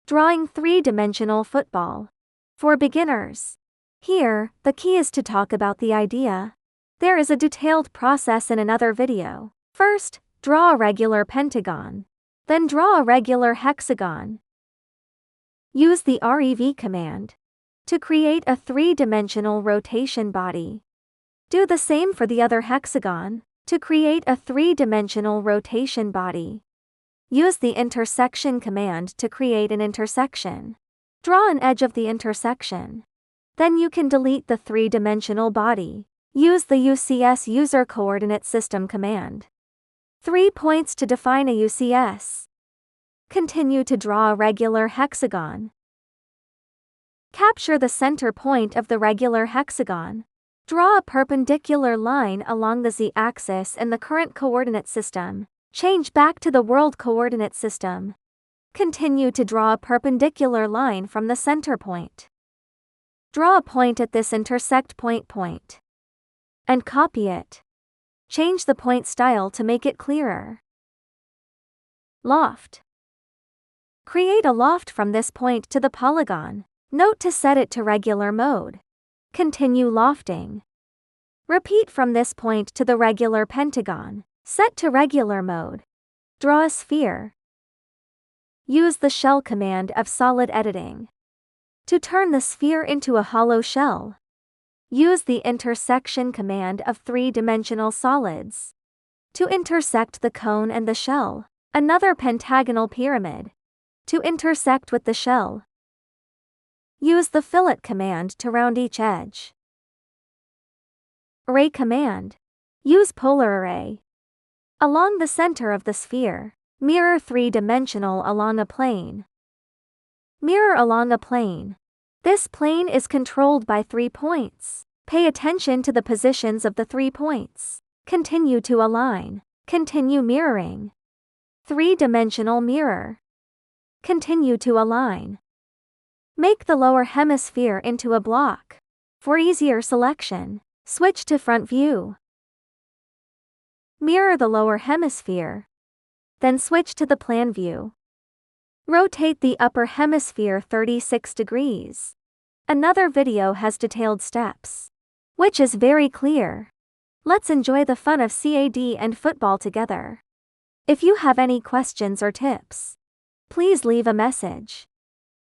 Drawing three-dimensional football. For beginners. Here, the key is to talk about the idea. There is a detailed process in another video. First, draw a regular pentagon. Then draw a regular hexagon. Use the REV command to create a three-dimensional rotation body. Do the same for the other hexagon to create a three-dimensional rotation body. Use the intersection command to create an intersection. Draw an edge of the intersection. Then you can delete the three-dimensional body. Use the UCS user coordinate system command. 3 points to define a UCS. Continue to draw a regular hexagon. Capture the center point of the regular hexagon. Draw a perpendicular line along the z-axis in the current coordinate system. Change back to the world coordinate system. Continue to draw a perpendicular line from the center point. Draw a point at this intersect point. And copy it. Change the point style to make it clearer. Loft. Create a loft from this point to the polygon. Note to set it to regular mode. Continue lofting. Repeat from this point to the regular pentagon. Set to regular mode. Draw a sphere. Use the shell command of solid editing to turn the sphere into a hollow shell. Use the intersection command of three-dimensional solids to intersect the cone and the shell. Another pentagonal pyramid to intersect with the shell. Use the fillet command to round each edge. Array command. Use polar array along the center of the sphere. Mirror three-dimensional along a plane. Mirror along a plane. This plane is controlled by 3 points. Pay attention to the positions of the 3 points. Continue to align. Continue mirroring. Three-dimensional mirror. Continue to align. Make the lower hemisphere into a block. For easier selection, switch to front view. Mirror the lower hemisphere. Then switch to the plan view. Rotate the upper hemisphere 36 degrees. Another video has detailed steps, which is very clear. Let's enjoy the fun of CAD and football together. If you have any questions or tips, please leave a message.